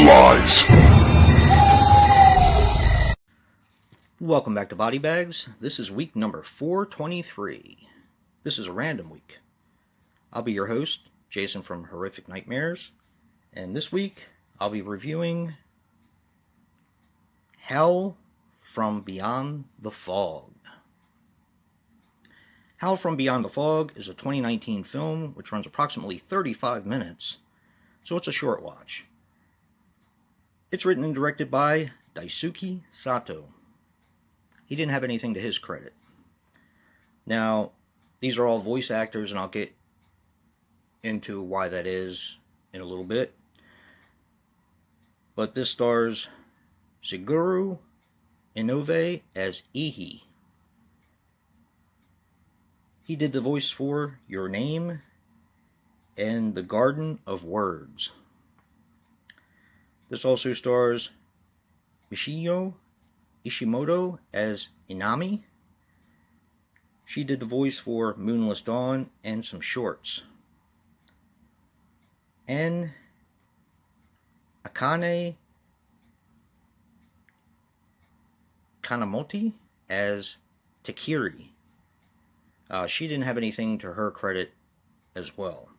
lies. Welcome back to BodyBags. This is week number 423. This is a random week. I'll be your host, Jason from Horrific Nightmares, and this week I'll be reviewing Howl from Beyond the Fog. Howl from Beyond the Fog is a 2019 film which runs approximately 35 minutes, so it's a short watch. It's written and directed by Daisuke Sato. He didn't have anything to his credit. Now, these are all voice actors, and I'll get into why that is in a little bit. But this stars Shigeru Inoue as Ihi. He did the voice for Your Name and The Garden of Words. This also stars Michiyo Ishimoto as Inami. She did the voice for Moonless Dawn and some shorts. And Akane Kanamoti as Takiri. She didn't have anything to her credit as well.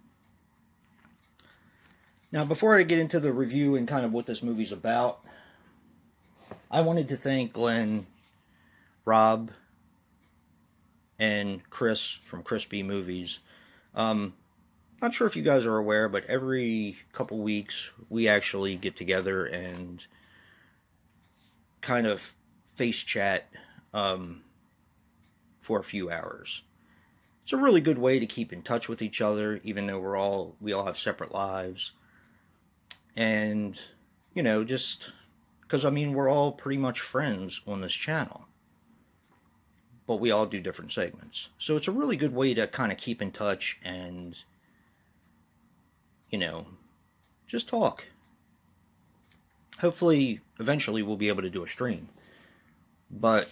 Now, before I get into the review and kind of what this movie's about, I wanted to thank Glenn, Rob, and Chris from Crispy Movies. Not sure if you guys are aware, but every couple weeks we actually get together and kind of face chat for a few hours. It's a really good way to keep in touch with each other, even though we all have separate lives. And, just because, we're all pretty much friends on this channel. But we all do different segments. So it's a really good way to kind of keep in touch and, just talk. Hopefully, eventually we'll be able to do a stream. But,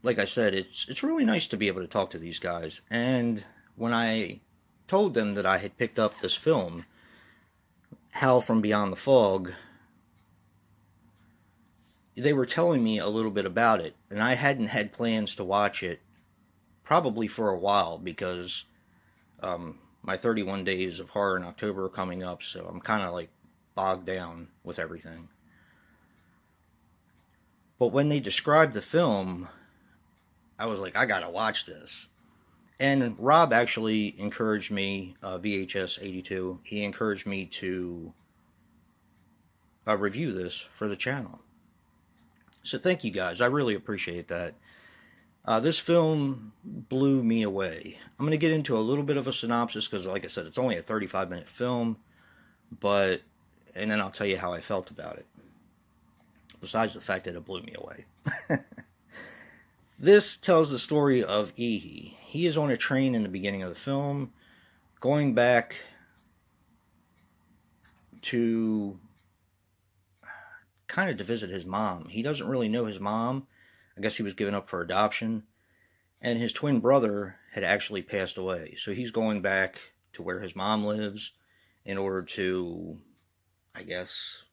like I said, it's really nice to be able to talk to these guys. And when I told them that I had picked up this film, Howl from Beyond the Fog, they were telling me a little bit about it, and I hadn't had plans to watch it probably for a while because my 31 days of horror in October are coming up, so I'm kind of like bogged down with everything. But when they described the film, I was like, I gotta watch this. And Rob actually encouraged me, VHS82, he encouraged me to review this for the channel. So thank you guys, I really appreciate that. This film blew me away. I'm going to get into a little bit of a synopsis because, like I said, it's only a 35-minute film, and then I'll tell you how I felt about it. Besides the fact that it blew me away. This tells the story of Ihi. He is on a train in the beginning of the film, going back to kind of to visit his mom. He doesn't really know his mom. I guess he was given up for adoption. And his twin brother had actually passed away. So he's going back to where his mom lives in order to, I guess,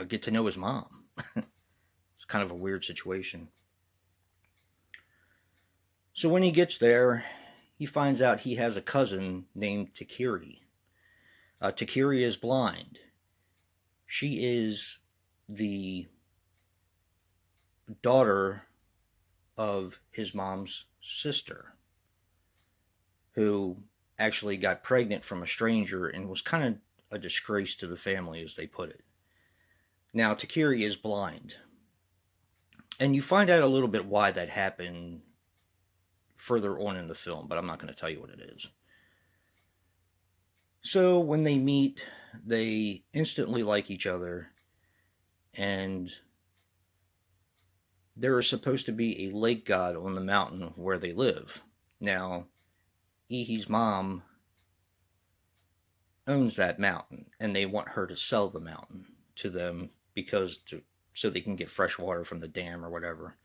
get to know his mom. It's kind of a weird situation. So when he gets there, he finds out he has a cousin named Takiri. Takiri is blind. She is the daughter of his mom's sister, who actually got pregnant from a stranger and was kind of a disgrace to the family, as they put it. Now, Takiri is blind. And you find out a little bit why that happened further on in the film, but I'm not going to tell you what it is. So when they meet, they instantly like each other, and there is supposed to be a lake god on the mountain where they live. Now, Ihi's mom owns that mountain, and they want her to sell the mountain to them so they can get fresh water from the dam or whatever.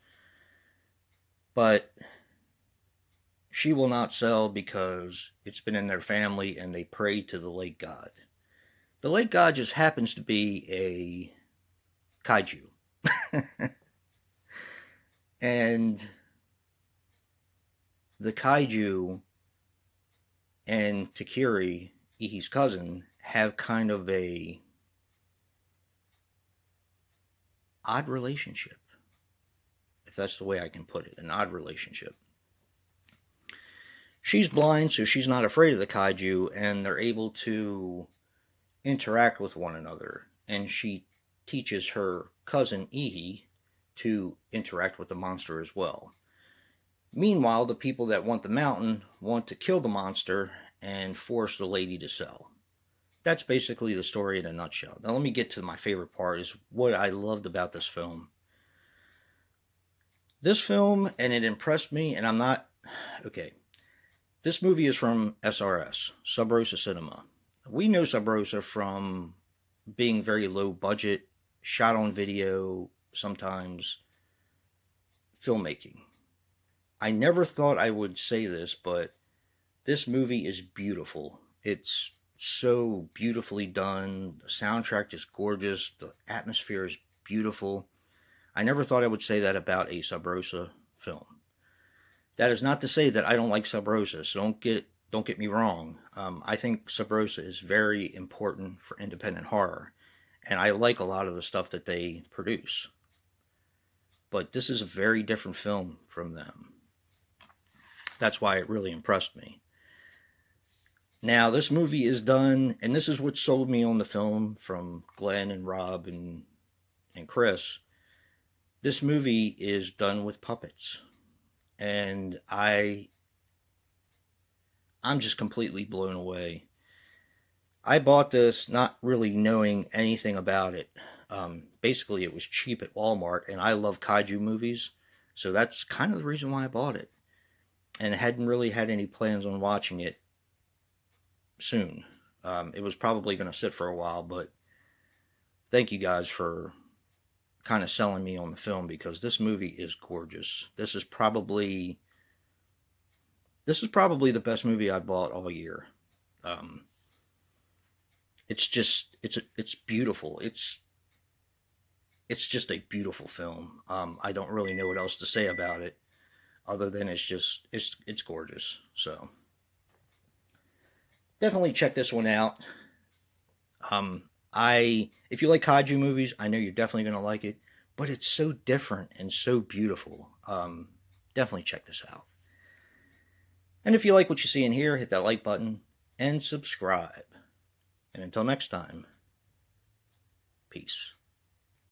But she will not sell because it's been in their family and they pray to the lake god. The lake god just happens to be a kaiju. And the kaiju and Takiri, Ihi's cousin, have kind of a odd relationship, if that's the way I can put it, an odd relationship. She's blind, so she's not afraid of the kaiju, and they're able to interact with one another. And she teaches her cousin Ihi to interact with the monster as well. Meanwhile, the people that want the mountain want to kill the monster and force the lady to sell. That's basically the story in a nutshell. Now let me get to my favorite part, is what I loved about this film. This film, and it impressed me, and I'm not... Okay. This movie is from SRS, Sub Rosa Cinema. We know Sub Rosa from being very low budget, shot on video, sometimes filmmaking. I never thought I would say this, but this movie is beautiful. It's so beautifully done. The soundtrack is gorgeous. The atmosphere is beautiful. I never thought I would say that about a Sub Rosa film. That is not to say that I don't like Sub Rosa, so don't get me wrong. I think Sub Rosa is very important for independent horror, and I like a lot of the stuff that they produce. But this is a very different film from them. That's why it really impressed me. Now, this movie is done, and this is what sold me on the film from Glenn and Rob and Chris. This movie is done with puppets. And I'm just completely blown away. I bought this not really knowing anything about it. Basically, it was cheap at Walmart, and I love kaiju movies, so that's kind of the reason why I bought it. And I hadn't really had any plans on watching it soon. It was probably going to sit for a while, but thank you guys for kind of selling me on the film, because this movie is gorgeous. This is probably the best movie I bought all year. It's beautiful. It's just a beautiful film. I don't really know what else to say about it, other than it's gorgeous. So definitely check this one out. If you like kaiju movies, I know you're definitely going to like it, but it's so different and so beautiful. Definitely check this out. And if you like what you see in here, hit that like button and subscribe. And until next time, peace.